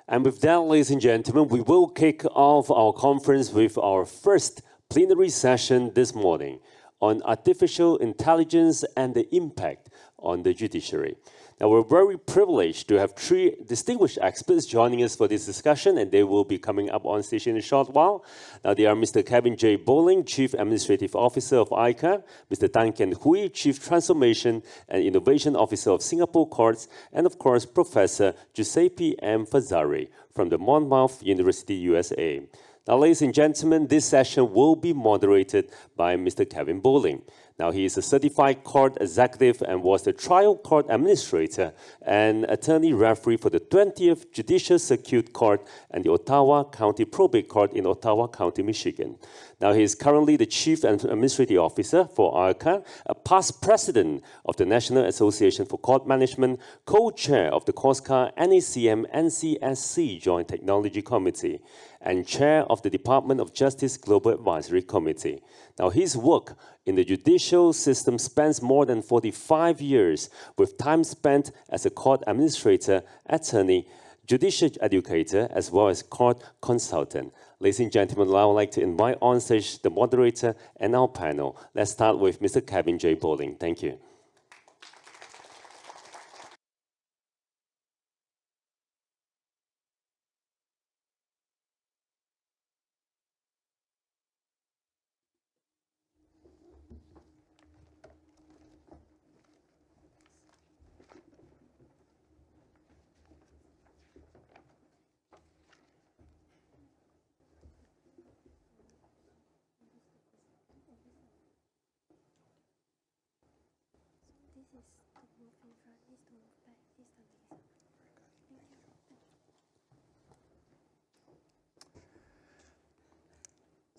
And with that, ladies and gentlemen, we will kick off our conference with our first plenary session this morning on artificial intelligence and the impact on the judiciary. Now, we're very privileged to have three distinguished experts joining us for this discussion, and they will be coming up on stage in a short while. Now, they are Mr. Kevin J. Bowling, Chief Administrative Officer of IACA, Mr. Tan Kian Hui, Chief Transformation and Innovation Officer of Singapore Courts, and of course, Professor Giuseppe M. Fazzari from the Monmouth University, USA. Now, ladies and gentlemen, this session will be moderated by Mr. Kevin Bowling. Now, he is a certified court executive and was the trial court administrator and attorney referee for the 20th Judicial Circuit Court and the Ottawa County Probate Court in Ottawa County, Michigan. Now, he is currently the Chief Administrative Officer for IACA, a past president of the National Association for Court Management, co-chair of the COSCA NACM NCSC Joint Technology Committee, and chair of the Department of Justice Global Advisory Committee. Now, his work in the judicial system spans more than 45 years, with time spent as a court administrator, attorney, judicial educator, as well as court consultant. Ladies and gentlemen, I would like to invite on stage the moderator and our panel. Let's start with Mr. Kevin J. Bowling. Thank you.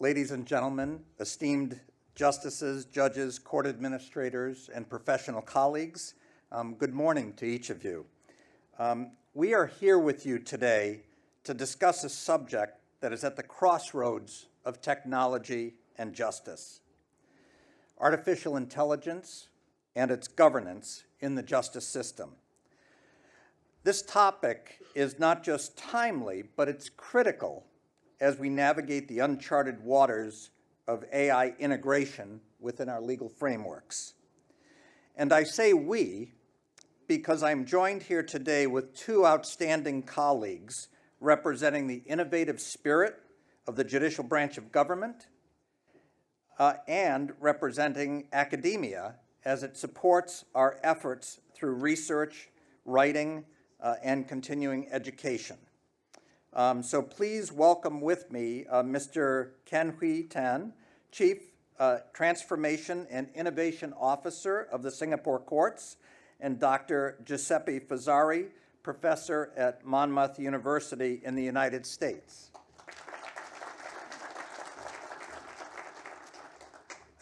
Ladies and gentlemen, esteemed justices, judges, court administrators, and professional colleagues, good morning to each of you. We are here with you today to discuss a subject that is at the crossroads of technology and justice: artificial intelligence and its governance in the justice system. This topic is not just timely, but it's critical as we navigate the uncharted waters of AI integration within our legal frameworks. And I say we because I'm joined here today with two outstanding colleagues representing the innovative spirit of the judicial branch of government and representing academia as it supports our efforts through research, writing, and continuing education. So please welcome with me Mr. Kian Hui Tan, Chief Transformation and Innovation Officer of the Singapore Courts, and Dr. Giuseppe Fazzari, Professor at Monmouth University in the United States.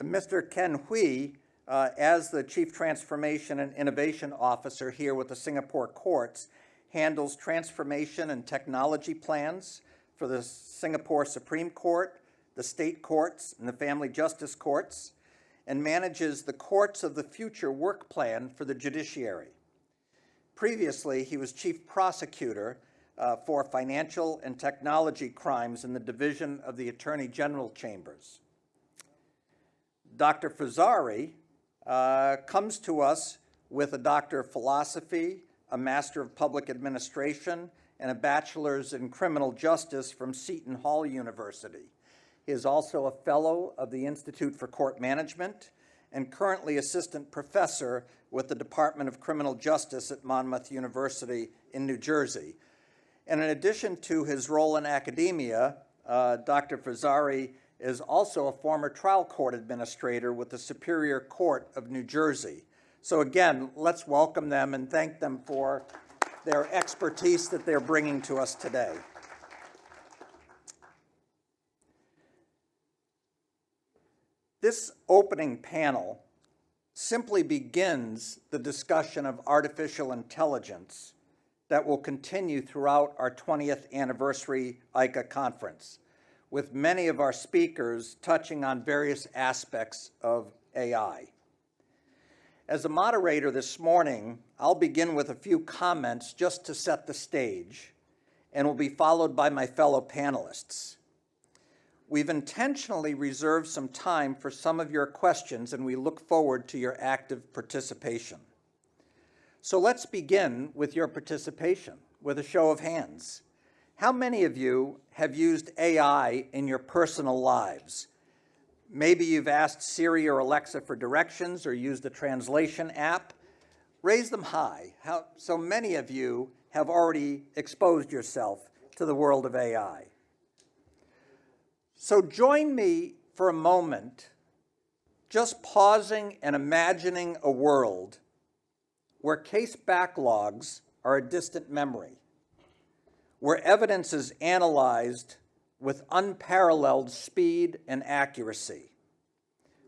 Mr. Kian Hui, as the Chief Transformation and Innovation Officer here with the Singapore Courts, handles transformation and technology plans for the Singapore Supreme Court, the state courts, and the family justice courts, and manages the Courts of the Future work plan for the judiciary. Previously, he was chief prosecutor for financial and technology crimes in the Division of the Attorney General Chambers. Dr. Fazzari comes to us with a Doctor of Philosophy, a Master of Public Administration, and a Bachelor's in Criminal Justice from Seton Hall University. He is also a Fellow of the Institute for Court Management and currently Assistant Professor with the Department of Criminal Justice at Monmouth University in New Jersey. And in addition to his role in academia, Dr. Fazzari is also a former trial court administrator with the Superior Court of New Jersey. So again, let's welcome them and thank them for their expertise that they're bringing to us today. This opening panel simply begins the discussion of artificial intelligence that will continue throughout our 20th anniversary IACA conference, with many of our speakers touching on various aspects of AI. As a moderator this morning, I'll begin with a few comments just to set the stage, and will be followed by my fellow panelists. We've intentionally reserved some time for some of your questions, and we look forward to your active participation. So let's begin with your participation with a show of hands. How many of you have used AI in your personal lives? Maybe you've asked Siri or Alexa for directions or used a translation app. Raise them high. So many of you have already exposed yourself to the world of AI. So join me for a moment, just pausing and imagining a world where case backlogs are a distant memory, where evidence is analyzed with unparalleled speed and accuracy,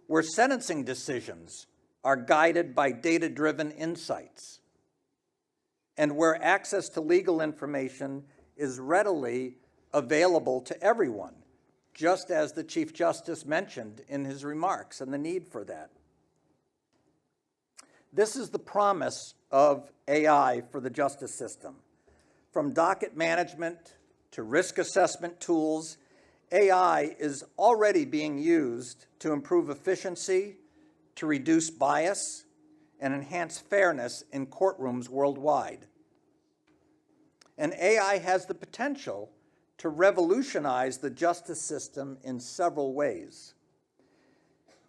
where sentencing decisions are guided by data-driven insights, and where access to legal information is readily available to everyone, just as the Chief Justice mentioned in his remarks and the need for that. This is the promise of AI for the justice system. From docket management to risk assessment tools, AI is already being used to improve efficiency, to reduce bias, and enhance fairness in courtrooms worldwide. And AI has the potential to revolutionize the justice system in several ways.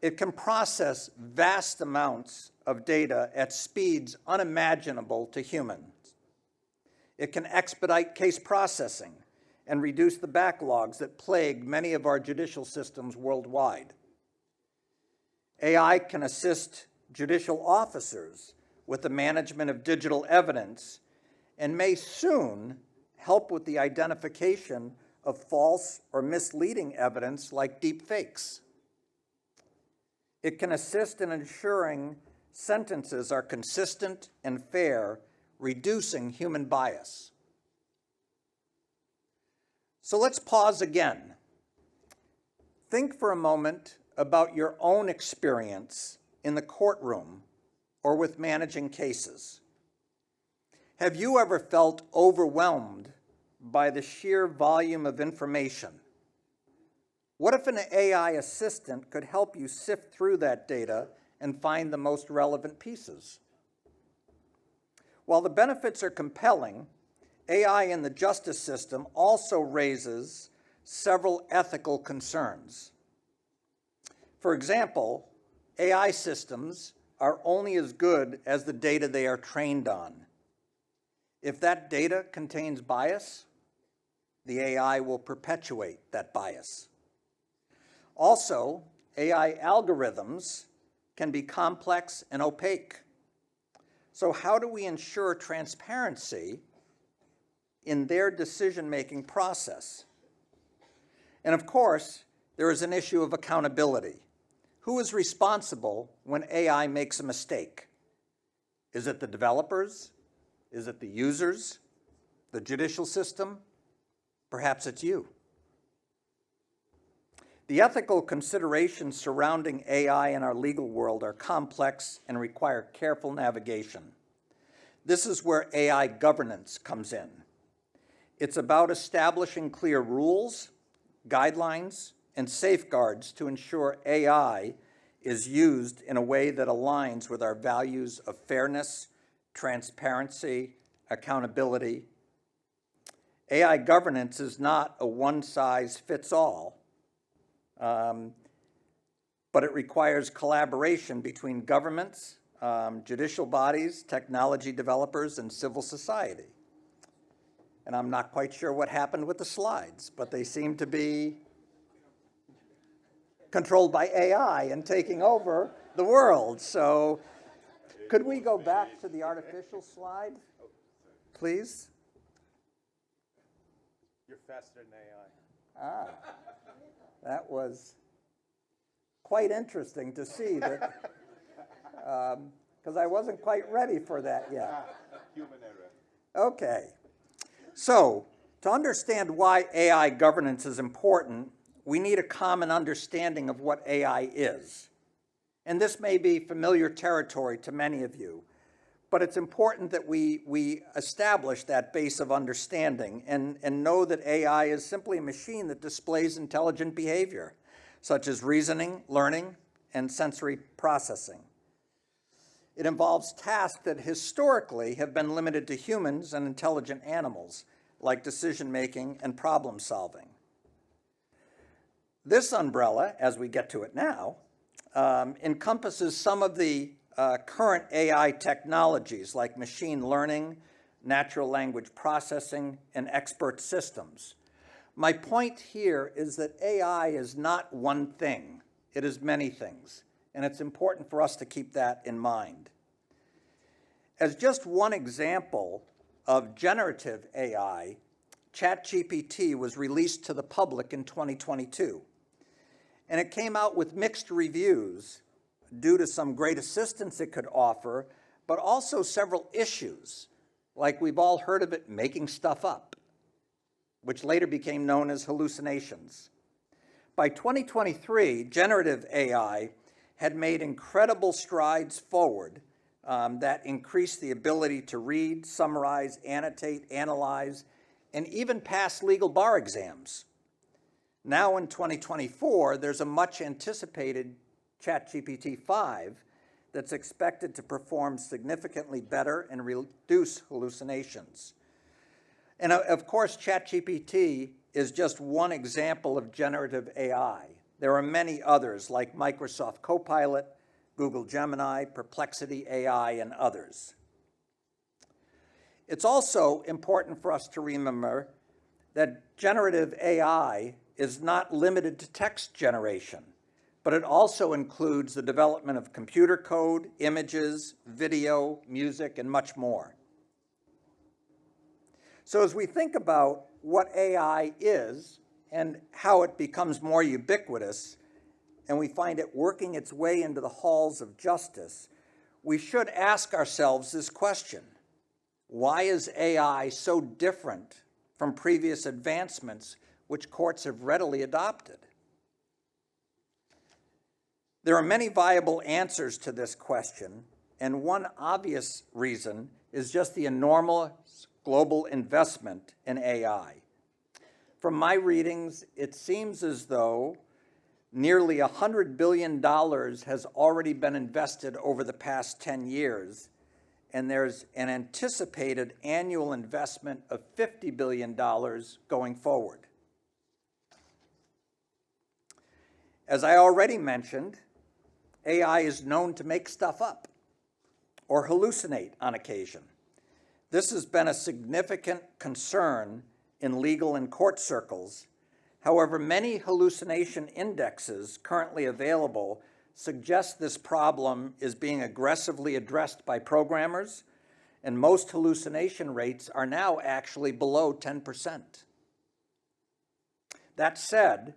It can process vast amounts of data at speeds unimaginable to humans. It can expedite case processing and reduce the backlogs that plague many of our judicial systems worldwide. AI can assist judicial officers with the management of digital evidence and may soon help with the identification of false or misleading evidence like deep fakes. It can assist in ensuring sentences are consistent and fair, reducing human bias. So let's pause again. Think for a moment about your own experience in the courtroom or with managing cases. Have you ever felt overwhelmed by the sheer volume of information? What if an AI assistant could help you sift through that data and find the most relevant pieces? While the benefits are compelling, AI in the justice system also raises several ethical concerns. For example, AI systems are only as good as the data they are trained on. If that data contains bias, the AI will perpetuate that bias. Also, AI algorithms can be complex and opaque. So how do we ensure transparency in their decision-making process? And of course, there is an issue of accountability. Who is responsible when AI makes a mistake? Is it the developers? Is it the users? The judicial system? Perhaps it's you. The ethical considerations surrounding AI in our legal world are complex and require careful navigation. This is where AI governance comes in. It's about establishing clear rules, guidelines, and safeguards to ensure AI is used in a way that aligns with our values of fairness, transparency, accountability. AI governance is not a one-size-fits-all, but it requires collaboration between governments, judicial bodies, technology developers, and civil society. And I'm not quite sure what happened with the slides, but they seem to be controlled by AI and taking over the world. So could we go back to the artificial slide, please? You're faster than AI. That was quite interesting to see that, because I wasn't quite ready for that yet. Human error. Okay. So, to understand why AI governance is important, we need a common understanding of what AI is. And this may be familiar territory to many of you, But it's important that we establish that base of understanding and know that AI is simply a machine that displays intelligent behavior, such as reasoning, learning, and sensory processing. It involves tasks that historically have been limited to humans and intelligent animals, like decision-making and problem-solving. This umbrella, as we get to it now, encompasses some of the current AI technologies like machine learning, natural language processing, and expert systems. My point here is that AI is not one thing. It is many things, and it's important for us to keep that in mind. As just one example of generative AI, ChatGPT was released to the public in 2022, and it came out with mixed reviews due to some great assistance it could offer, but also several issues, like we've all heard of it making stuff up, which later became known as hallucinations. By 2023, generative AI had made incredible strides forward that increased the ability to read, summarize, annotate, analyze, and even pass legal bar exams. Now in 2024, there's a much anticipated ChatGPT 5 that's expected to perform significantly better and reduce hallucinations. And of course, ChatGPT is just one example of generative AI. There are many others like Microsoft Copilot, Google Gemini, Perplexity AI, and others. It's also important for us to remember that generative AI is not limited to text generation, but it also includes the development of computer code, images, video, music, and much more. So as we think about what AI is and how it becomes more ubiquitous, and we find it working its way into the halls of justice, we should ask ourselves this question: why is AI so different from previous advancements which courts have readily adopted? There are many viable answers to this question, and one obvious reason is just the enormous global investment in AI. From my readings, it seems as though nearly $100 billion has already been invested over the past 10 years, and there's an anticipated annual investment of $50 billion going forward. As I already mentioned, AI is known to make stuff up or hallucinate on occasion. This has been a significant concern in legal and court circles. However, many hallucination indexes currently available suggest this problem is being aggressively addressed by programmers, and most hallucination rates are now actually below 10%. That said,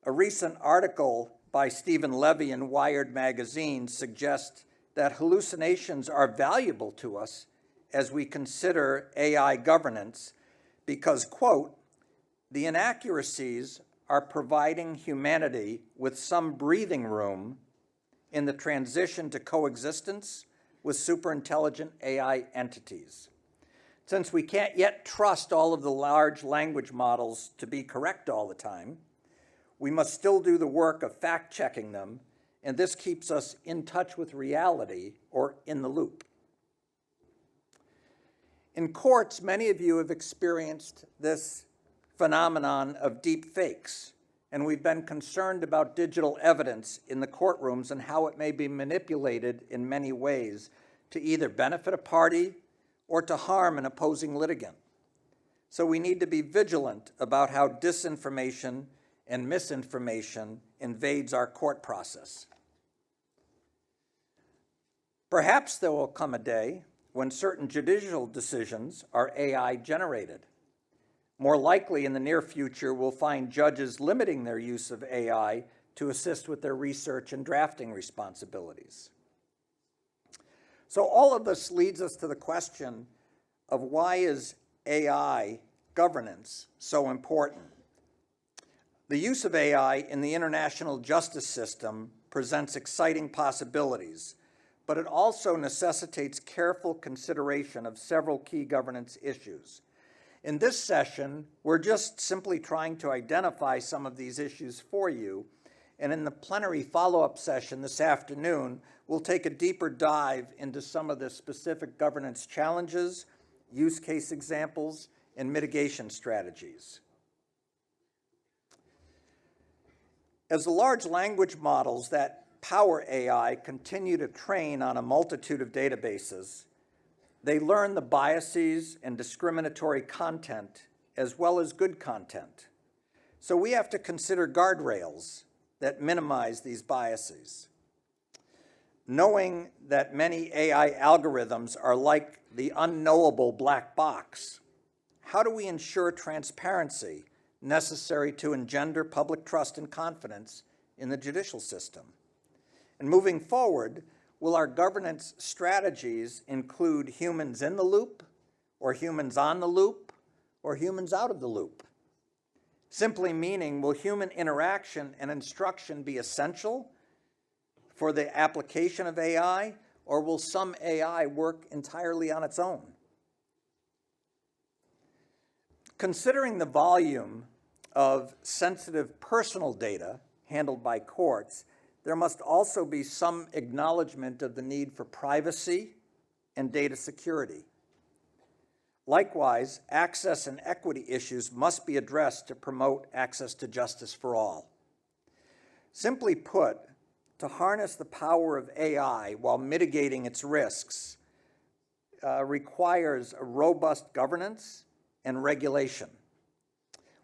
a recent article by Stephen Levy in Wired magazine suggests that hallucinations are valuable to us as we consider AI governance because, quote, the inaccuracies are providing humanity with some breathing room in the transition to coexistence with superintelligent AI entities. Since we can't yet trust all of the large language models to be correct all the time, we must still do the work of fact-checking them, and this keeps us in touch with reality or in the loop. In courts, many of you have experienced this phenomenon of deep fakes, and we've been concerned about digital evidence in the courtrooms and how it may be manipulated in many ways to either benefit a party or to harm an opposing litigant. So we need to be vigilant about how disinformation and misinformation invades our court process. Perhaps there will come a day when certain judicial decisions are AI generated. More likely in the near future, we'll find judges limiting their use of AI to assist with their research and drafting responsibilities. So all of this leads us to the question of why is AI governance so important? The use of AI in the international justice system presents exciting possibilities, but it also necessitates careful consideration of several key governance issues. In this session, we're just simply trying to identify some of these issues for you, and in the plenary follow-up session this afternoon, we'll take a deeper dive into some of the specific governance challenges, use case examples, and mitigation strategies. As the large language models that power AI continue to train on a multitude of databases, they learn the biases and discriminatory content as well as good content. So we have to consider guardrails that minimize these biases. Knowing that many AI algorithms are like the unknowable black box, how do we ensure transparency necessary to engender public trust and confidence in the judicial system? And moving forward, will our governance strategies include humans in the loop, or humans on the loop, or humans out of the loop? Simply meaning, will human interaction and instruction be essential for the application of AI, or will some AI work entirely on its own? Considering the volume of sensitive personal data handled by courts, there must also be some acknowledgement of the need for privacy and data security. Likewise, access and equity issues must be addressed to promote access to justice for all. Simply put, to harness the power of AI while mitigating its risks requires a robust governance and regulation.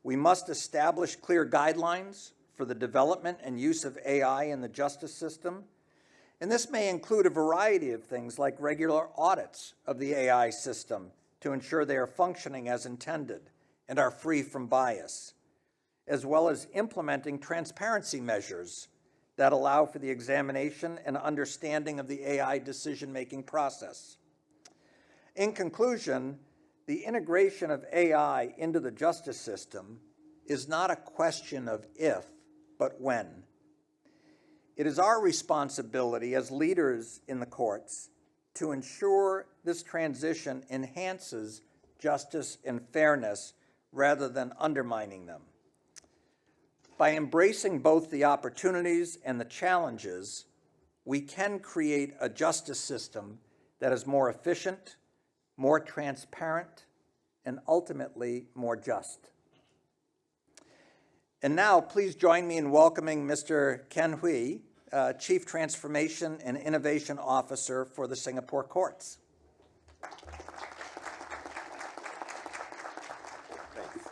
We must establish clear guidelines for the development and use of AI in the justice system. And this may include a variety of things like regular audits of the AI system to ensure they are functioning as intended and are free from bias, as well as implementing transparency measures that allow for the examination and understanding of the AI decision-making process. In conclusion, the integration of AI into the justice system is not a question of if, but when. It is our responsibility as leaders in the courts to ensure this transition enhances justice and fairness rather than undermining them. By embracing both the opportunities and the challenges, we can create a justice system that is more efficient, more transparent, and ultimately more just. And now, please join me in welcoming Mr. Ken Hui, Chief Transformation and Innovation Officer for the Singapore Courts. Thanks.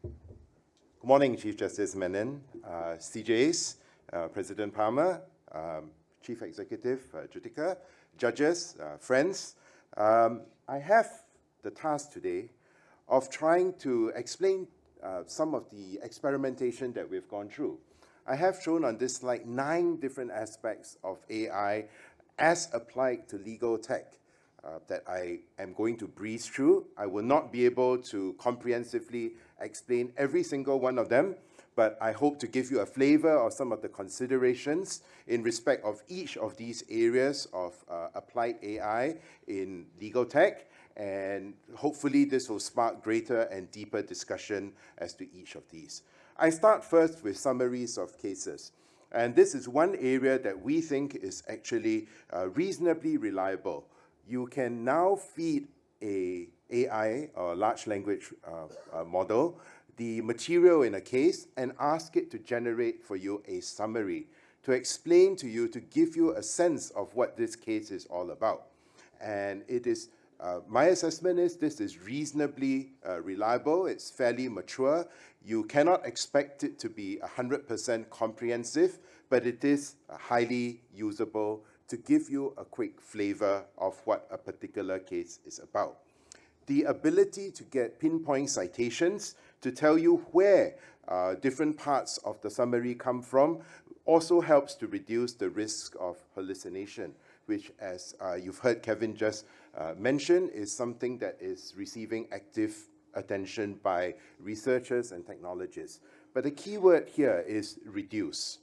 Good morning, Chief Justice Menon, CJs, President Palmer, Chief Executive Judica, judges, friends. I have the task today of trying to explain some of the experimentation that we've gone through. I have shown on this slide 9 different aspects of AI as applied to legal tech that I am going to breeze through. I will not be able to comprehensively explain every single one of them, but I hope to give you a flavor of some of the considerations in respect of each of these areas of applied AI in legal tech, and hopefully this will spark greater and deeper discussion as to each of these. I start first with summaries of cases. And this is one area that we think is actually reasonably reliable. You can now feed a AI, or large language model, the material in a case and ask it to generate for you a summary, to explain to you, to give you a sense of what this case is all about. And it is my assessment is this is reasonably reliable. It's fairly mature. You cannot expect it to be 100% comprehensive, but it is highly usable to give you a quick flavor of what a particular case is about. The ability to get pinpoint citations to tell you where different parts of the summary come from also helps to reduce the risk of hallucination, which, as you've heard Kevin just mention, is something that is receiving active attention by researchers and technologists. But the key word here is reduce.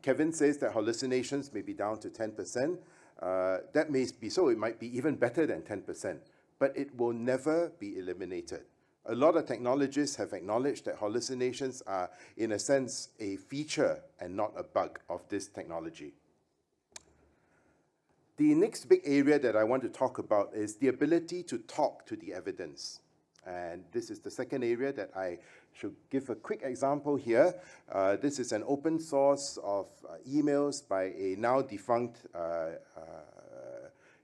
Kevin says that hallucinations may be down to 10%. That may be so. It might be even better than 10%, but it will never be eliminated. A lot of technologists have acknowledged that hallucinations are, in a sense, a feature and not a bug of this technology. The next big area that I want to talk about is the ability to talk to the evidence. And this is the second area that I should give a quick example here. This is an open source of emails by a now defunct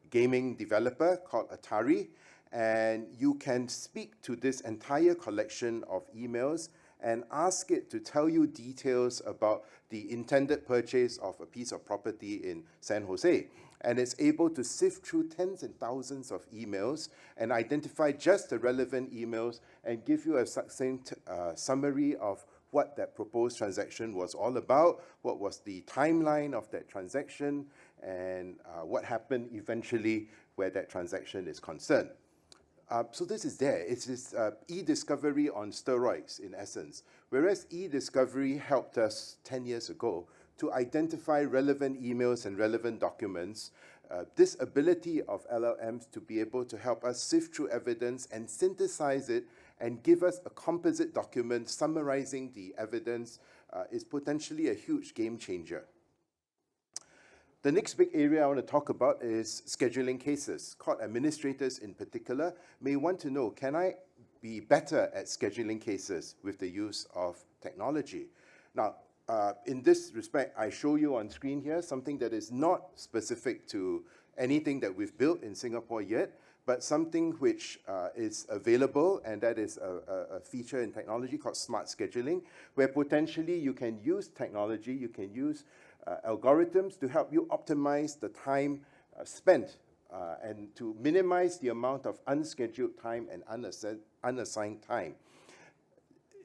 gaming developer called Atari. And you can speak to this entire collection of emails and ask it to tell you details about the intended purchase of a piece of property in San Jose. And it's able to sift through tens and thousands of emails and identify just the relevant emails and give you a succinct summary of what that proposed transaction was all about, what was the timeline of that transaction, and what happened eventually where that transaction is concerned. So this is there. It's this e-discovery on steroids, in essence. Whereas e-discovery helped us 10 years ago to identify relevant emails and relevant documents, this ability of LLMs to be able to help us sift through evidence and synthesize it and give us a composite document summarizing the evidence is potentially a huge game changer. The next big area I want to talk about is scheduling cases. Court administrators in particular may want to know, can I be better at scheduling cases with the use of technology? Now, in this respect, I show you on screen here something that is not specific to anything that we've built in Singapore yet, but something which is available, and that is a feature in technology called smart scheduling, where potentially you can use technology, you can use algorithms to help you optimize the time spent and to minimize the amount of unscheduled time and unassigned time.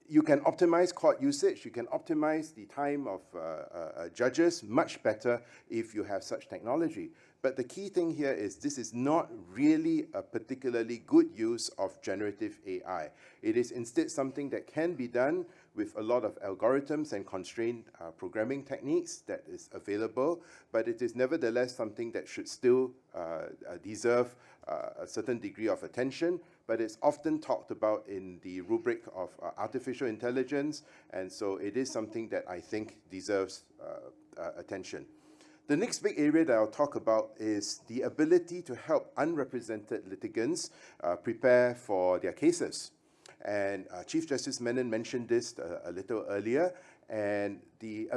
You can optimize court usage, you can optimize the time of judges much better if you have such technology. But the key thing here is this is not really a particularly good use of generative AI. It is instead something that can be done with a lot of algorithms and constrained programming techniques that is available, but it is nevertheless something that should still deserve a certain degree of attention, but it's often talked about in the rubric of artificial intelligence, and so it is something that I think deserves attention. The next big area that I'll talk about is the ability to help unrepresented litigants prepare for their cases. And Chief Justice Menon mentioned this a little earlier, and the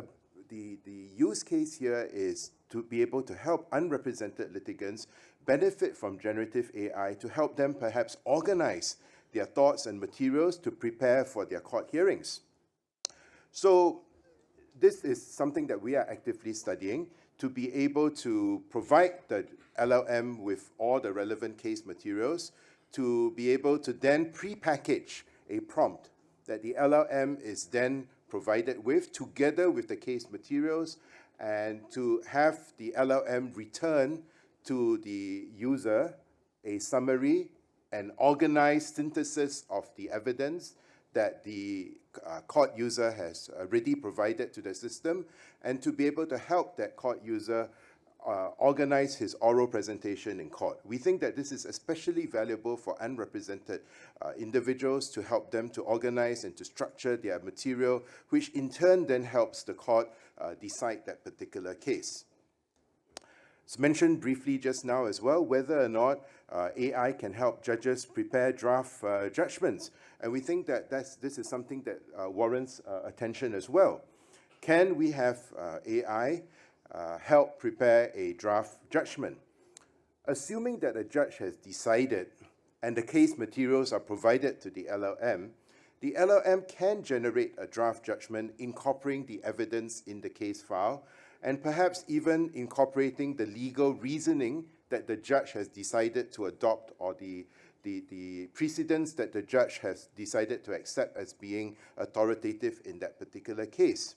use case here is to be able to help unrepresented litigants benefit from generative AI to help them perhaps organize their thoughts and materials to prepare for their court hearings. So this is something that we are actively studying, to be able to provide the LLM with all the relevant case materials, to be able to then pre-package a prompt that the LLM is then provided with together with the case materials, and to have the LLM return to the user a summary, an organized synthesis of the evidence that the court user has already provided to the system, and to be able to help that court user organize his oral presentation in court. We think that this is especially valuable for unrepresented individuals, to help them to organize and to structure their material, which in turn then helps the court decide that particular case. It's mentioned briefly just now as well whether or not AI can help judges prepare draft judgments. And we think that this is something that warrants attention as well. Can we have AI help prepare a draft judgment? Assuming that a judge has decided and the case materials are provided to the LLM can generate a draft judgment incorporating the evidence in the case file, and perhaps even incorporating the legal reasoning that the judge has decided to adopt, or the precedents that the judge has decided to accept as being authoritative in that particular case.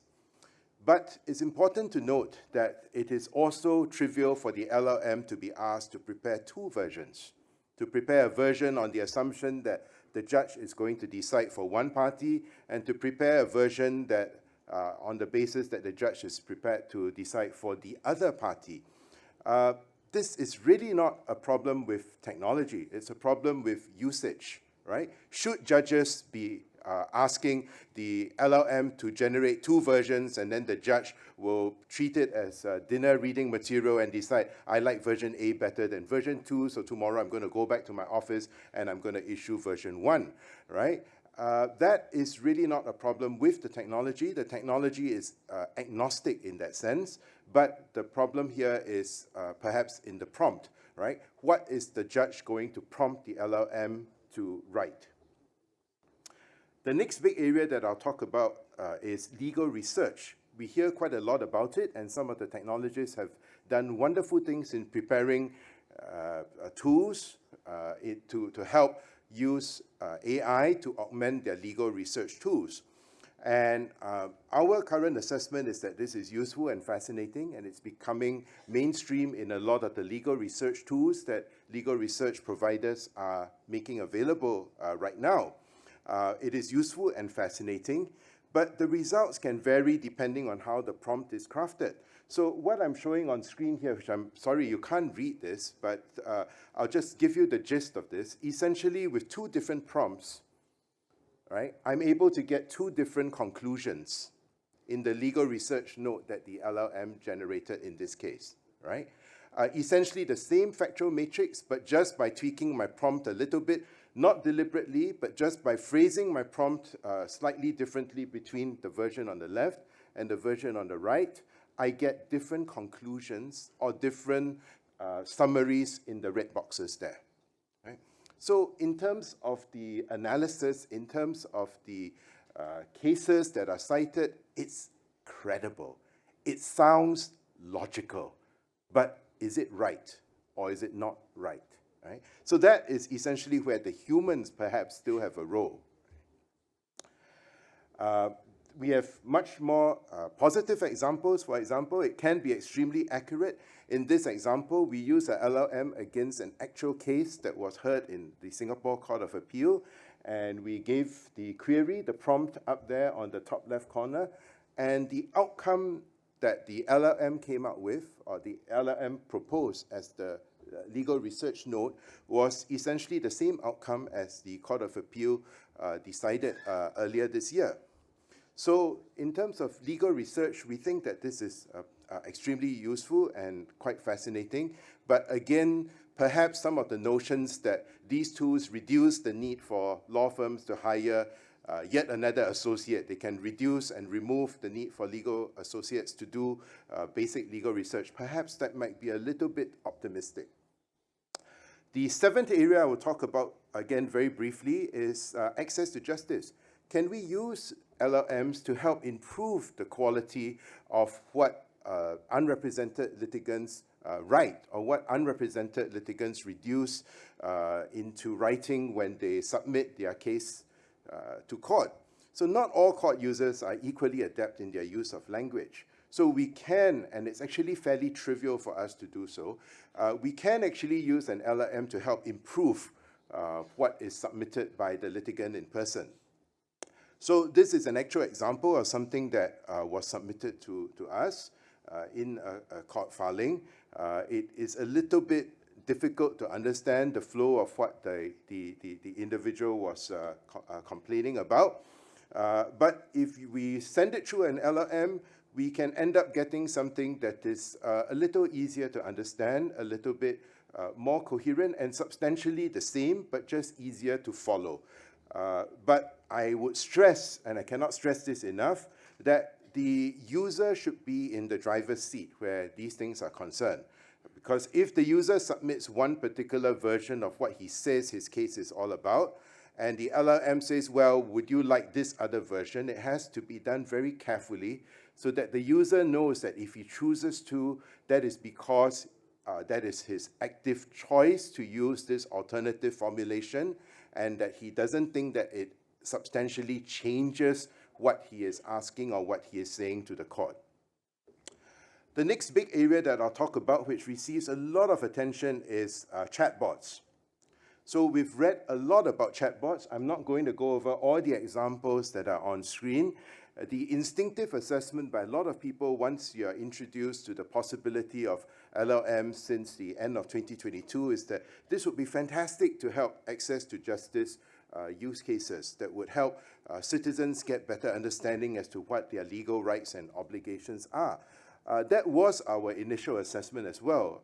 But it's important to note that it is also trivial for the LLM to be asked to prepare two versions, to prepare a version on the assumption that the judge is going to decide for one party, and to prepare a version that on the basis that the judge is prepared to decide for the other party. This is really not a problem with technology. It's a problem with usage, right? Should judges be asking the LLM to generate 2 versions, and then the judge will treat it as dinner reading material and decide, I like version A better than version 2, so tomorrow I'm going to go back to my office and I'm going to issue version 1, right? That is really not a problem with the technology. The technology is agnostic in that sense, but the problem here is perhaps in the prompt, right? What is the judge going to prompt the LLM to write? The next big area that I'll talk about is legal research. We hear quite a lot about it, and some of the technologists have done wonderful things in preparing tools to help use AI to augment their legal research tools. And our current assessment is that this is useful and fascinating, and it's becoming mainstream in a lot of the legal research tools that legal research providers are making available right now. It is useful and fascinating, but the results can vary depending on how the prompt is crafted. So what I'm showing on screen here, which I'm sorry you can't read this, but I'll just give you the gist of this. Essentially, with 2 different prompts, right, I'm able to get 2 different conclusions in the legal research note that the LLM generated in this case, right? Essentially the same factual matrix, but just by tweaking my prompt a little bit, not deliberately, but just by phrasing my prompt slightly differently between the version on the left and the version on the right, I get different conclusions or different summaries in the red boxes there. Right? So in terms of the analysis, in terms of the cases that are cited, it's credible. It sounds logical, but is it right or is it not right? Right? So that is essentially where the humans perhaps still have a role. We have much more positive examples. For example, it can be extremely accurate. In this example, we use a LLM against an actual case that was heard in the Singapore Court of Appeal, and we gave the query, the prompt up there on the top left corner, and the outcome that the LLM came up with, or the LLM proposed as the legal research note, was essentially the same outcome as the Court of Appeal decided earlier this year. So in terms of legal research, we think that this is extremely useful and quite fascinating. But again, perhaps some of the notions that these tools reduce the need for law firms to hire yet another associate. They can reduce and remove the need for legal associates to do basic legal research. Perhaps that might be a little bit optimistic. The 7th area I will talk about, again, very briefly, is access to justice. Can we use LLMs to help improve the quality of what unrepresented litigants write, or what unrepresented litigants reduce into writing when they submit their case to court? So not all court users are equally adept in their use of language. So we can, and it's actually fairly trivial for us to do so, we can actually use an LLM to help improve what is submitted by the litigant in person. So this is an actual example of something that was submitted to us in a court filing. It is a little bit difficult to understand the flow of what the individual was complaining about. But if we send it through an LLM, we can end up getting something that is a little easier to understand, a little bit more coherent, and substantially the same, but just easier to follow. But I would stress, and I cannot stress this enough, that the user should be in the driver's seat where these things are concerned. Because if the user submits one particular version of what he says his case is all about, and the LLM says, well, would you like this other version? It has to be done very carefully so that the user knows that if he chooses to, that is because that is his active choice to use this alternative formulation, and that he doesn't think that it substantially changes what he is asking or what he is saying to the court. The next big area that I'll talk about, which receives a lot of attention, is chatbots. So we've read a lot about chatbots. I'm not going to go over all the examples that are on screen. The instinctive assessment by a lot of people once you are introduced to the possibility of LLM since the end of 2022 is that this would be fantastic to help access to justice use cases that would help citizens get better understanding as to what their legal rights and obligations are. That was our initial assessment as well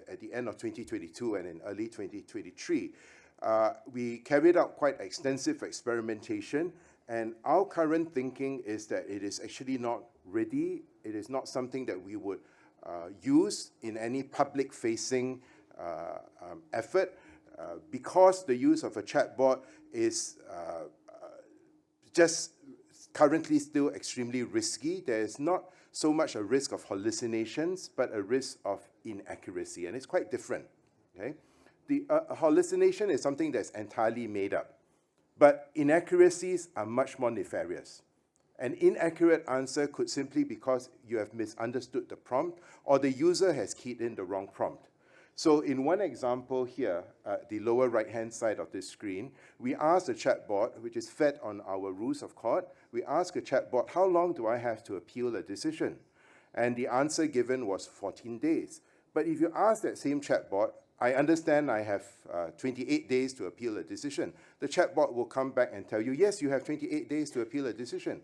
at the end of 2022 and in early 2023. We carried out quite extensive experimentation, and our current thinking is that it is actually not ready. It is not something that we would use in any public-facing effort because the use of a chatbot is just currently still extremely risky. There is not so much a risk of hallucinations, but a risk of inaccuracy, and it's quite different, okay? The hallucination is something that's entirely made up, but inaccuracies are much more nefarious. An inaccurate answer could simply be because you have misunderstood the prompt or the user has keyed in the wrong prompt. So in one example here, the lower right-hand side of this screen, we asked a chatbot, which is fed on our rules of court, we asked a chatbot, how long do I have to appeal a decision? And the answer given was 14 days. But if you ask that same chatbot, I understand I have 28 days to appeal a decision. The chatbot will come back and tell you, yes, you have 28 days to appeal a decision.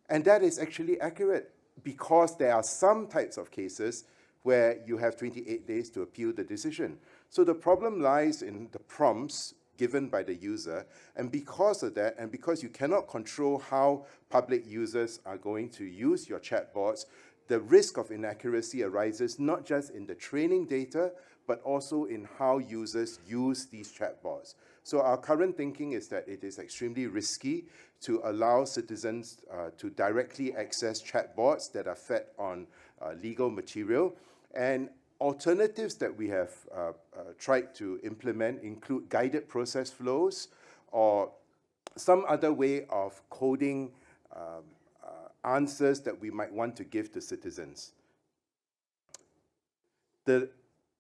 And that is actually accurate because there are some types of cases where you have 28 days to appeal the decision. So the problem lies in the prompts given by the user, and because of that, and because you cannot control how public users are going to use your chatbots, the risk of inaccuracy arises not just in the training data, but also in how users use these chatbots. So our current thinking is that it is extremely risky to allow citizens to directly access chatbots that are fed on legal material. And alternatives that we have tried to implement include guided process flows or some other way of coding answers that we might want to give to citizens. The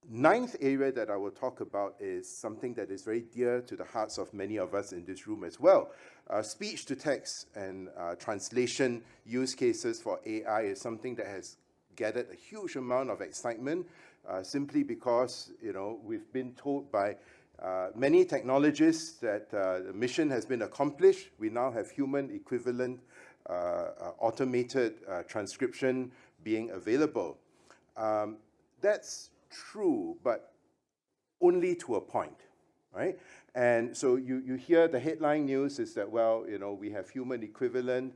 ninth area that I will talk about is something that is very dear to the hearts of many of us in this room as well. Speech-to-text and translation use cases for AI is something that has gathered a huge amount of excitement simply because, you know, we've been told by many technologists that the mission has been accomplished. We now have human equivalent automated transcription being available. That's true, but only to a point, right? And so you hear the headline news is that, well, you know, we have human equivalent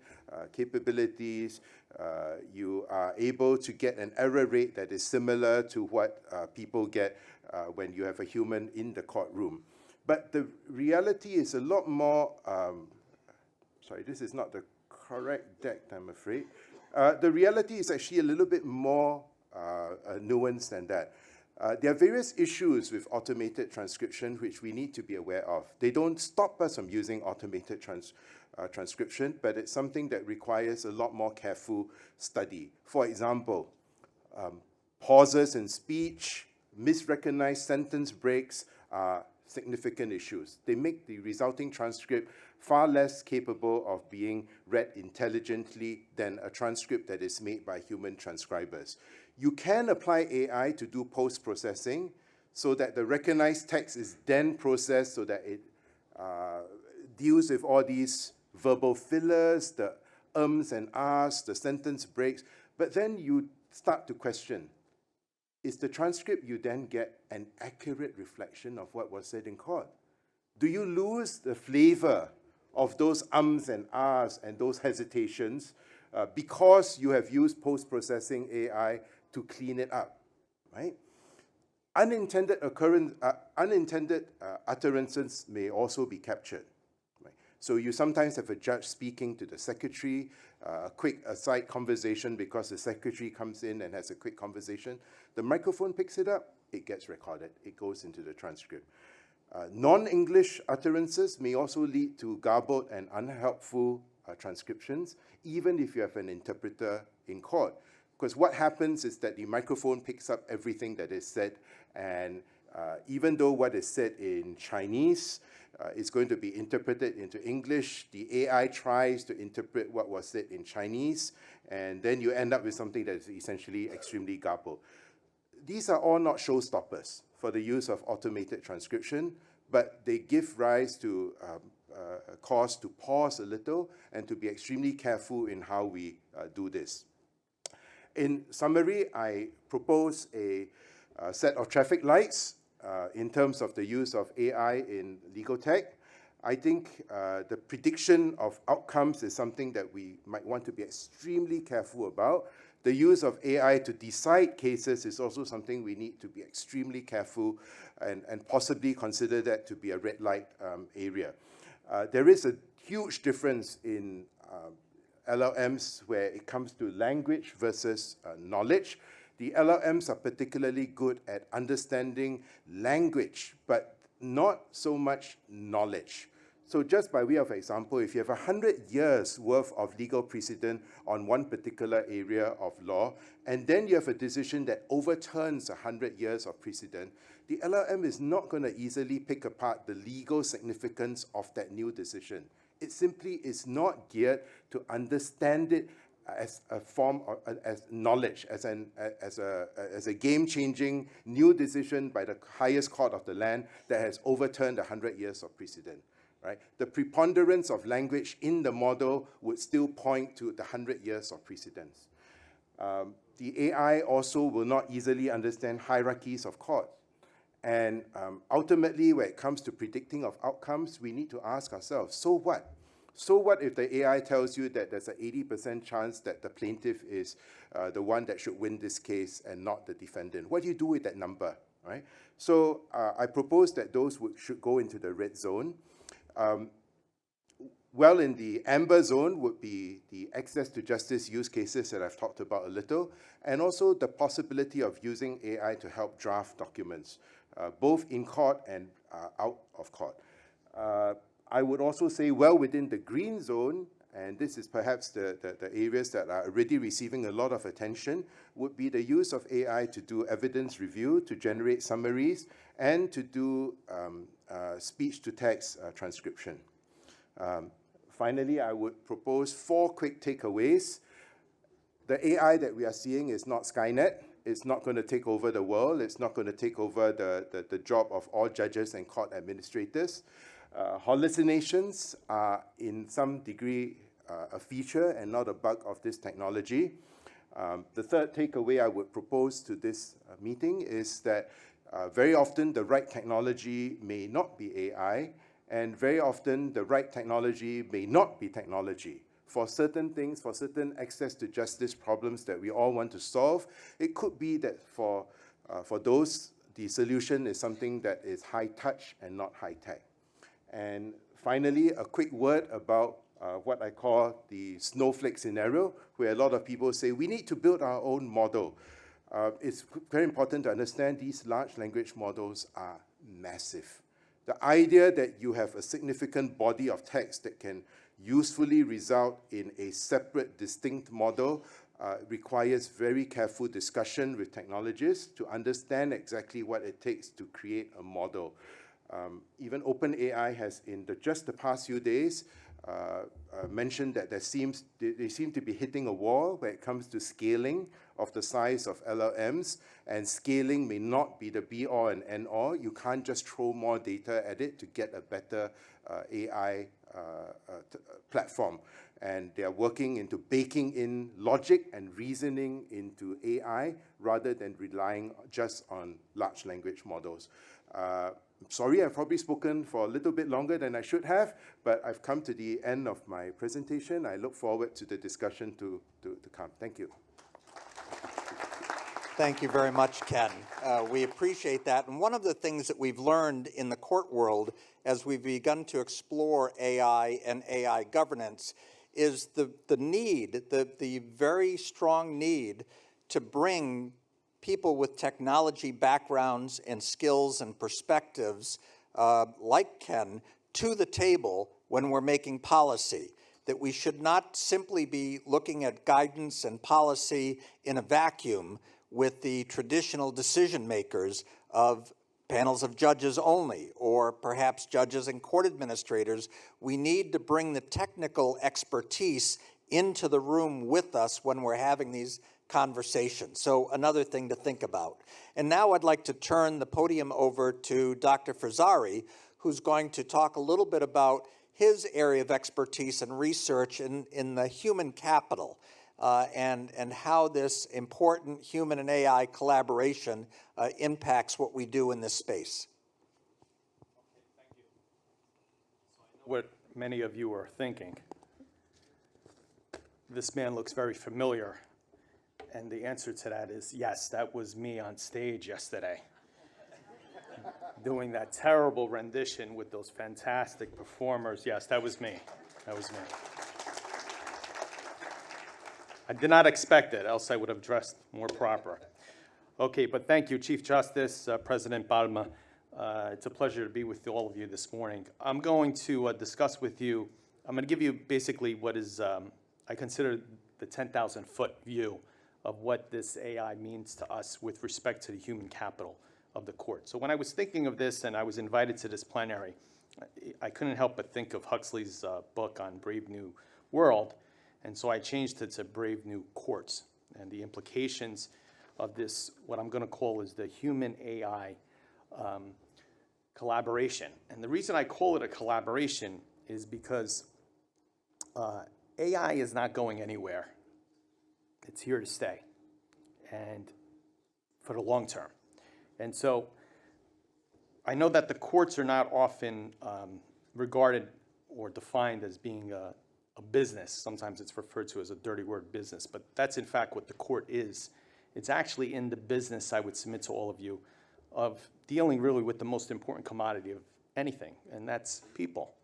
capabilities. You are able to get an error rate that is similar to what people get when you have a human in the courtroom. But the reality is a lot more, sorry, this is not the correct deck, I'm afraid. The reality is actually a little bit more nuanced than that. There are various issues with automated transcription which we need to be aware of. They don't stop us from using automated transcription, but it's something that requires a lot more careful study. For example, pauses in speech, misrecognized sentence breaks are significant issues. They make the resulting transcript far less capable of being read intelligently than a transcript that is made by human transcribers. You can apply AI to do post-processing so that the recognized text is then processed so that it deals with all these verbal fillers, the ums and ahs, the sentence breaks. But then you start to question, is the transcript you then get an accurate reflection of what was said in court? Do you lose the flavor of those ums and ahs and those hesitations because you have used post-processing AI to clean it up, right? Unintended utterances may also be captured. Right? So you sometimes have a judge speaking to the secretary, a quick aside conversation because the secretary comes in and has a quick conversation. The microphone picks it up, it gets recorded, it goes into the transcript. Non-English utterances may also lead to garbled and unhelpful transcriptions, even if you have an interpreter in court. Because what happens is that the microphone picks up everything that is said, and even though what is said in Chinese is going to be interpreted into English. The AI tries to interpret what was said in Chinese, and then you end up with something that is essentially extremely garbled. These are all not showstoppers for the use of automated transcription, but they give rise to a cause to pause a little and to be extremely careful in how we do this. In summary, I propose a set of traffic lights in terms of the use of AI in legal tech. I think the prediction of outcomes is something that we might want to be extremely careful about. The use of AI to decide cases is also something we need to be extremely careful and possibly consider that to be a red light area. There is a huge difference in LLMs where it comes to language versus knowledge. The LLMs are particularly good at understanding language, but not so much knowledge. So just by way of example, if you have 100 years worth of legal precedent on one particular area of law, and then you have a decision that overturns 100 years of precedent, the LLM is not going to easily pick apart the legal significance of that new decision. It simply is not geared to understand it as a form of as knowledge, as a game-changing new decision by the highest court of the land that has overturned 100 years of precedent. Right? The preponderance of language in the model would still point to the 100 years of precedence. The AI also will not easily understand hierarchies of court. And ultimately, when it comes to predicting of outcomes, we need to ask ourselves, so what? So what if the AI tells you that there's an 80% chance that the plaintiff is the one that should win this case and not the defendant? What do you do with that number, right? So I propose that those should go into the red zone. Well, in the amber zone would be the access to justice use cases that I've talked about a little, and also the possibility of using AI to help draft documents, both in court and out of court. I would also say well within the green zone, and this is perhaps the areas that are already receiving a lot of attention, would be the use of AI to do evidence review, to generate summaries, and to do speech-to-text transcription. Finally, I would propose 4 quick takeaways. The AI that we are seeing is not Skynet. It's not going to take over the world. It's not going to take over the job of all judges and court administrators. Hallucinations are in some degree a feature and not a bug of this technology. The third takeaway I would propose to this meeting is that very often the right technology may not be AI, and very often the right technology may not be technology. For certain things, for certain access to justice problems that we all want to solve, it could be that for those, the solution is something that is high touch and not high tech. And finally, a quick word about what I call the snowflake scenario, where a lot of people say we need to build our own model. It's very important to understand these large language models are massive. The idea that you have a significant body of text that can usefully result in a separate, distinct model requires very careful discussion with technologists to understand exactly what it takes to create a model. Even OpenAI has, in just the past few days, mentioned that they seem to be hitting a wall when it comes to scaling of the size of LLMs, and scaling may not be the be-all and end-all. You can't just throw more data at it to get a better AI platform. And they are working into baking in logic and reasoning into AI rather than relying just on large language models. Sorry, I've probably spoken for a little bit longer than I should have, but I've come to the end of my presentation. I look forward to the discussion to come. Thank you. Thank you very much, Ken. We appreciate that. And one of the things that we've learned in the court world as we've begun to explore AI and AI governance is the very strong need to bring people with technology backgrounds and skills and perspectives like Ken to the table when we're making policy. That we should not simply be looking at guidance and policy in a vacuum with the traditional decision makers of panels of judges only, or perhaps judges and court administrators. We need to bring the technical expertise into the room with us when we're having these conversations. So another thing to think about. And now I'd like to turn the podium over to Dr. Fazzari, who's going to talk a little bit about his area of expertise and research in the human capital and how this important human and AI collaboration impacts what we do in this space. Okay, thank you. So I know what many of you are thinking. This man looks very familiar. And the answer to that is yes, that was me on stage yesterday. Doing that terrible rendition with those fantastic performers. Yes, that was me. That was me. I did not expect it, else I would have dressed more proper. Okay, but thank you, Chief Justice, President Palma. It's a pleasure to be with all of you this morning. I'm going to discuss with you, I'm going to give you basically what is, I consider the 10,000-foot view of what this AI means to us with respect to the human capital of the court. So when I was thinking of this and I was invited to this plenary, I couldn't help but think of Huxley's book on Brave New World. And so I changed it to Brave New Courts. And the implications of this, what I'm going to call is the human-AI collaboration. And the reason I call it a collaboration is because AI is not going anywhere. It's here to stay, and for the long term. And so I know that the courts are not often regarded or defined as being a business. Sometimes it's referred to as a dirty word, business, but that's in fact what the court is. It's actually in the business, I would submit to all of you, of dealing really with the most important commodity of anything, and that's people.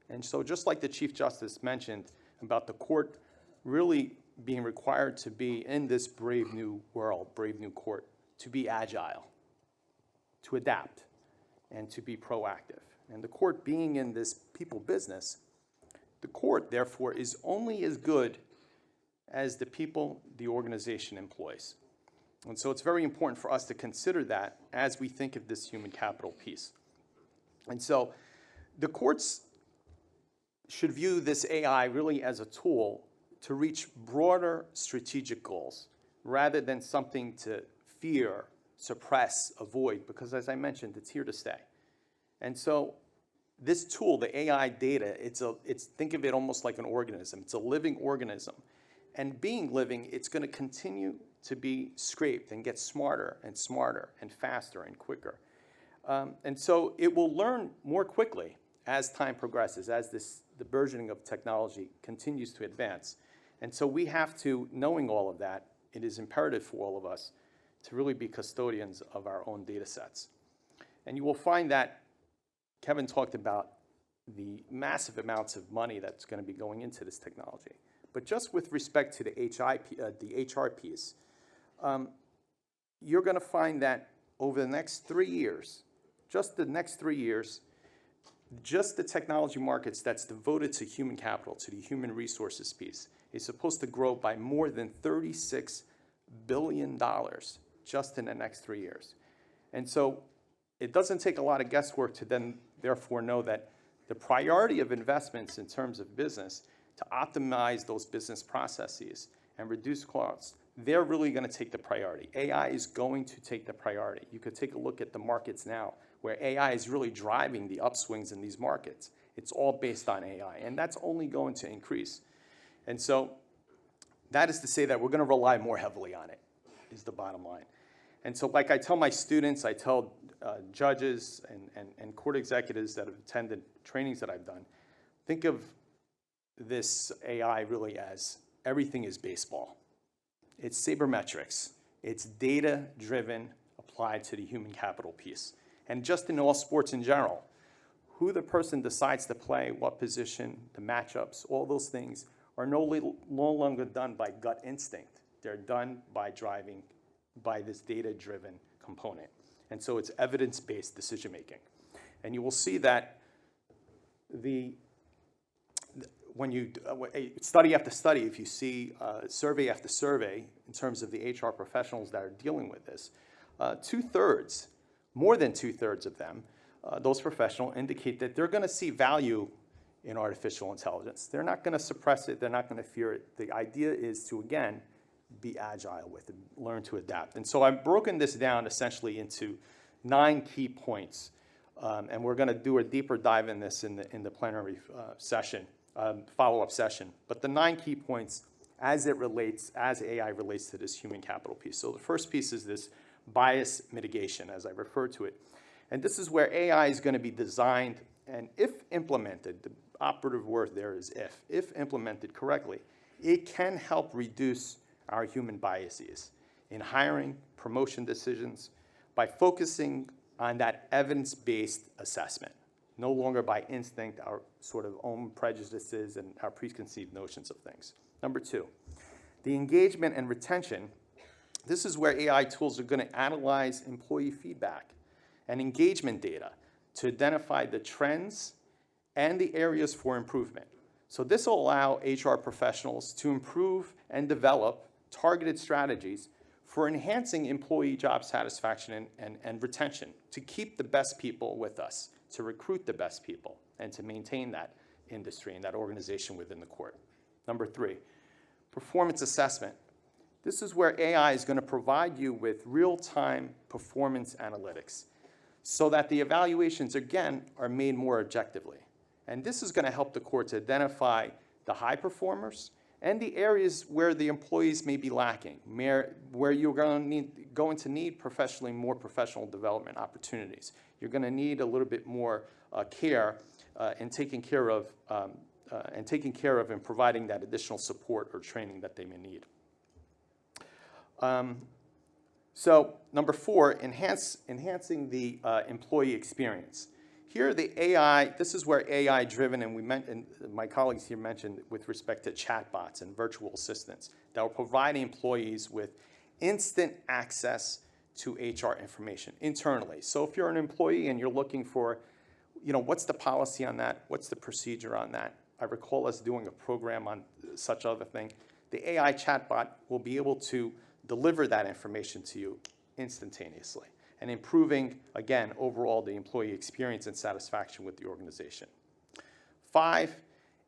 And so just like the Chief Justice mentioned about the court really being required to be in this brave new world, brave new court, to be agile, to adapt, and to be proactive. And the court being in this people business, the court, therefore, is only as good as the people the organization employs. And so it's very important for us to consider that as we think of this human capital piece. And so the courts should view this AI really as a tool to reach broader strategic goals rather than something to fear, suppress, avoid, because as I mentioned, it's here to stay. And so this tool, the AI data, think of it almost like an organism. It's a living organism. And being living, it's going to continue to be scraped and get smarter and smarter and faster and quicker. And so it will learn more quickly as time progresses, as the burgeoning of technology continues to advance. And so we have to, knowing all of that, it is imperative for all of us to really be custodians of our own data sets. And you will find that Kevin talked about the massive amounts of money that's going to be going into this technology. But just with respect to the HR piece, you're going to find that over the next 3 years, just the next 3 years, just the technology markets that's devoted to human capital, to the human resources piece, is supposed to grow by more than $36 billion just in the next 3 years. And so it doesn't take a lot of guesswork to then therefore know that the priority of investments in terms of business to optimize those business processes and reduce costs, they're really going to take the priority. AI is going to take the priority. You could take a look at the markets now where AI is really driving the upswings in these markets. It's all based on AI, and that's only going to increase. And so that is to say that we're going to rely more heavily on it, is the bottom line. And so like I tell my students, I tell judges and court executives that have attended trainings that I've done, think of this AI really as everything is baseball. It's sabermetrics. It's data-driven applied to the human capital piece. And just in all sports in general, who the person decides to play, what position, the matchups, all those things are no longer done by gut instinct. They're done by this data-driven component. And so it's evidence-based decision-making. And you will see that when you study after study, if you see survey after survey in terms of the HR professionals that are dealing with this, 2/3, more than 2/3 of them, those professionals, indicate that they're going to see value in artificial intelligence. They're not going to suppress it. They're not going to fear it. The idea is to, again, be agile with it, learn to adapt. And so I've broken this down essentially into 9 key points. And we're going to do a deeper dive in this in the plenary session, follow-up session. But the 9 key points as AI relates to this human capital piece. So the first piece is this bias mitigation, as I refer to it. And this is where AI is going to be designed, and if implemented, the operative word there is if implemented correctly, it can help reduce our human biases in hiring, promotion decisions, by focusing on that evidence-based assessment, no longer by instinct, our sort of own prejudices and our preconceived notions of things. Number 2, the engagement and retention. This is where AI tools are going to analyze employee feedback and engagement data to identify the trends and the areas for improvement. So this will allow HR professionals to improve and develop targeted strategies for enhancing employee job satisfaction and retention, to keep the best people with us, to recruit the best people, and to maintain that industry and that organization within the court. Number 3, performance assessment. This is where AI is going to provide you with real-time performance analytics so that the evaluations, again, are made more objectively. And this is going to help the court to identify the high performers and the areas where the employees may be lacking, where you're going to need more professional development opportunities. You're going to need a little bit more care in taking care of and providing that additional support or training that they may need. So number 4, enhancing the employee experience. Here, the AI, this is where AI-driven, and my colleagues here mentioned with respect to chatbots and virtual assistants that will provide employees with instant access to HR information internally. So if you're an employee and you're looking for, what's the policy on that? What's the procedure on that? I recall us doing a program on such other thing. The AI chatbot will be able to deliver that information to you instantaneously, and improving, again, overall the employee experience and satisfaction with the organization. 5,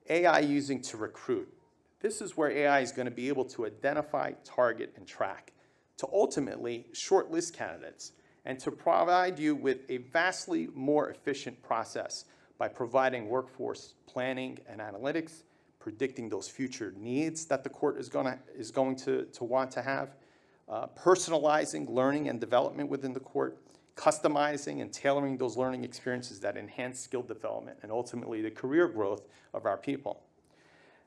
AI using to recruit. This is where AI is going to be able to identify, target, and track to ultimately shortlist candidates and to provide you with a vastly more efficient process by providing workforce planning and analytics, predicting those future needs that the court is going to want to have, personalizing learning and development within the court, customizing and tailoring those learning experiences that enhance skill development and ultimately the career growth of our people.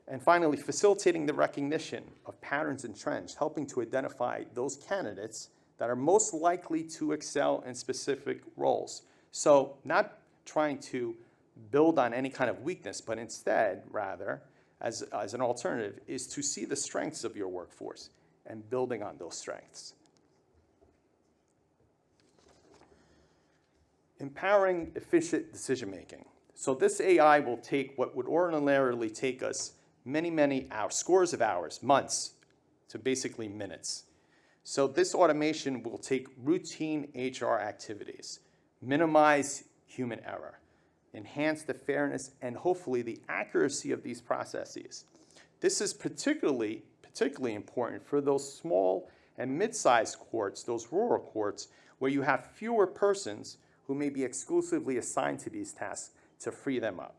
And finally, facilitating the recognition of patterns and trends, helping to identify those candidates that are most likely to excel in specific roles. So not trying to build on any kind of weakness, but instead, rather, as an alternative, is to see the strengths of your workforce and building on those strengths. Empowering efficient decision-making. So this AI will take what would ordinarily take us many hours, scores of hours, months, to basically minutes. So this automation will take routine HR activities, minimize human error, enhance the fairness and hopefully the accuracy of these processes. This is particularly important for those small and mid-sized courts, those rural courts, where you have fewer persons who may be exclusively assigned to these tasks to free them up.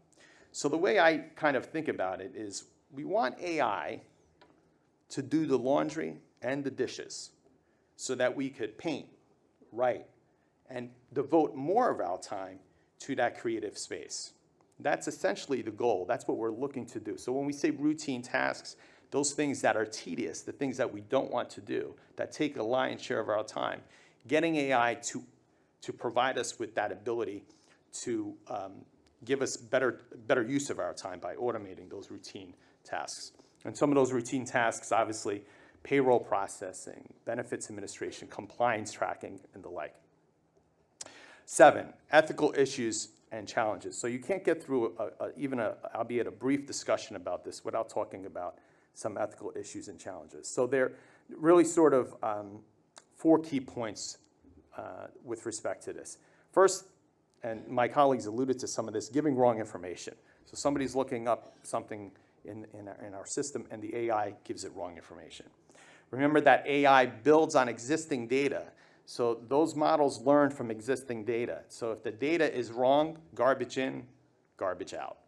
So the way I kind of think about it is we want AI to do the laundry and the dishes so that we could paint, write, and devote more of our time to that creative space. That's essentially the goal. That's what we're looking to do. So when we say routine tasks, those things that are tedious, the things that we don't want to do, that take a lion's share of our time, getting AI to provide us with that ability to give us better use of our time by automating those routine tasks. And some of those routine tasks, obviously, payroll processing, benefits administration, compliance tracking, and the like. 7, ethical issues and challenges. So you can't get through albeit a brief discussion about this without talking about some ethical issues and challenges. So they're really sort of 4 key points with respect to this. First, and my colleagues alluded to some of this, giving wrong information. So somebody's looking up something in our system, and the AI gives it wrong information. Remember that AI builds on existing data. So those models learn from existing data. So if the data is wrong, garbage in, garbage out.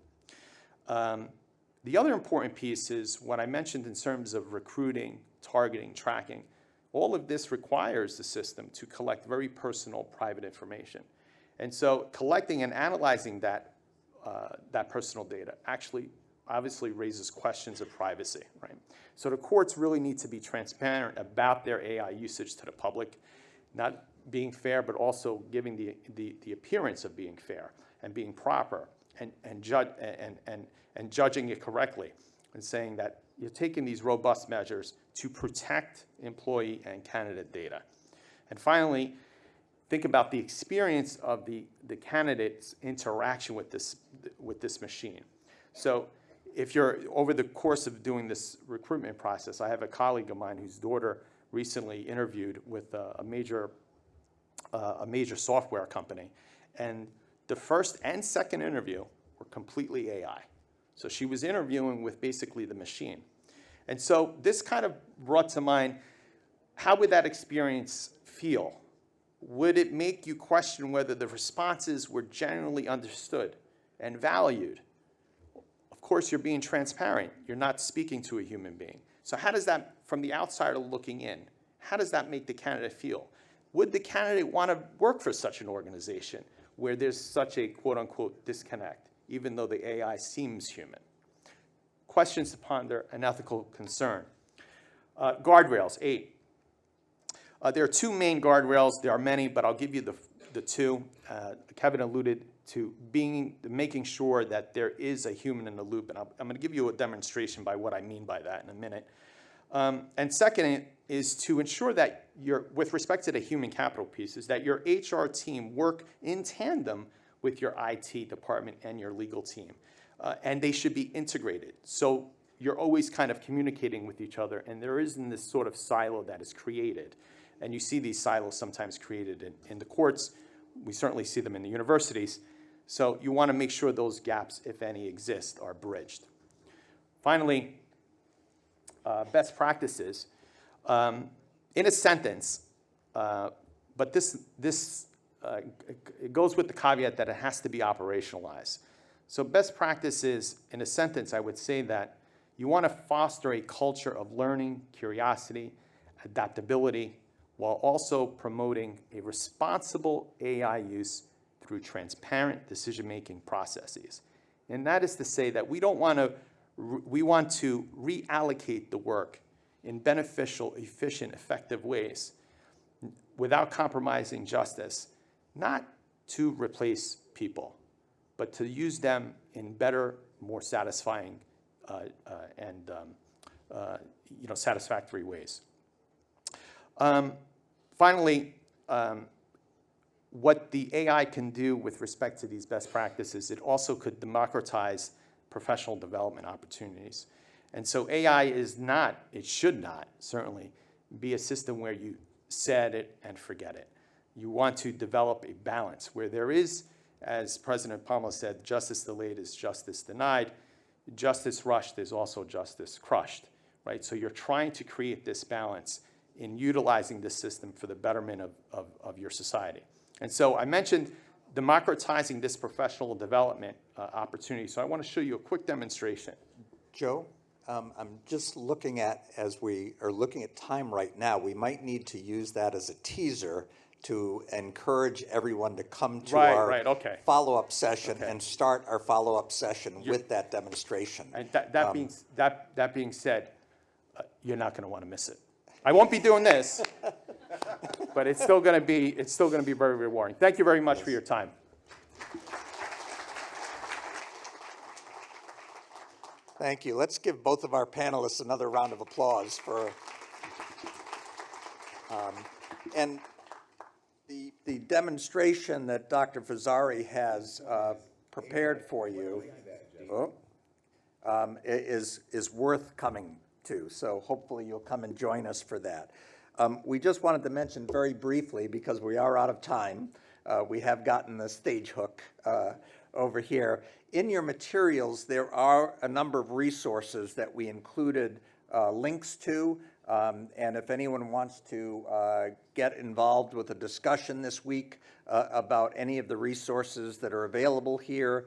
The other important piece is what I mentioned in terms of recruiting, targeting, tracking. All of this requires the system to collect very personal, private information. And so collecting and analyzing that personal data actually obviously raises questions of privacy, right? So the courts really need to be transparent about their AI usage to the public, not being fair, but also giving the appearance of being fair and being proper and judging it correctly and saying that you're taking these robust measures to protect employee and candidate data. And finally, think about the experience of the candidate's interaction with this machine. So if you're, over the course of doing this recruitment process, I have a colleague of mine whose daughter recently interviewed with a major software company. And the first and second interview were completely AI. So she was interviewing with basically the machine. And so this kind of brought to mind, how would that experience feel? Would it make you question whether the responses were genuinely understood and valued? Of course, you're being transparent. You're not speaking to a human being. So how does that, from the outsider looking in, how does that make the candidate feel? Would the candidate want to work for such an organization where there's such a quote-unquote disconnect, even though the AI seems human? Questions to ponder, an ethical concern. Guardrails, 8. There are two main guardrails. There are many, but I'll give you the two. Kevin alluded to making sure that there is a human in the loop, and I'm going to give you a demonstration by what I mean by that in a minute. And second is to ensure that with respect to the human capital pieces, that your HR team work in tandem with your IT department and your legal team. And they should be integrated. So you're always kind of communicating with each other, and there isn't this sort of silo that is created. And you see these silos sometimes created in the courts. We certainly see them in the universities. So you want to make sure those gaps, if any exist, are bridged. Finally, best practices. In a sentence, but it goes with the caveat that it has to be operationalized. So best practices, in a sentence, I would say that you want to foster a culture of learning, curiosity, adaptability, while also promoting a responsible AI use through transparent decision-making processes. And that is to say that we want to reallocate the work in beneficial, efficient, effective ways without compromising justice, not to replace people, but to use them in better, more satisfying and satisfactory ways. Finally, what the AI can do with respect to these best practices, it also could democratize professional development opportunities. And so AI is not, it should not, certainly, be a system where you set it and forget it. You want to develop a balance where there is, as President Palmer said, justice delayed is justice denied. Justice rushed is also justice crushed, right? So you're trying to create this balance in utilizing this system for the betterment of your society. And so I mentioned democratizing this professional development opportunity. So I want to show you a quick demonstration. Joe, I'm just looking at, as we are looking at time right now, we might need to use that as a teaser to encourage everyone to come to our follow-up session and start our follow-up session with that demonstration. And that being said, you're not going to want to miss it. I won't be doing this, but it's still going to be very rewarding. Thank you very much for your time. Thank you. Let's give both of our panelists another round of applause for. And the demonstration that Dr. Fazzari has prepared for you is worth coming to. So hopefully you'll come and join us for that. We just wanted to mention very briefly, because we are out of time, we have gotten the stage hook over here. In your materials, there are a number of resources that we included links to. And if anyone wants to get involved with a discussion this week about any of the resources that are available here,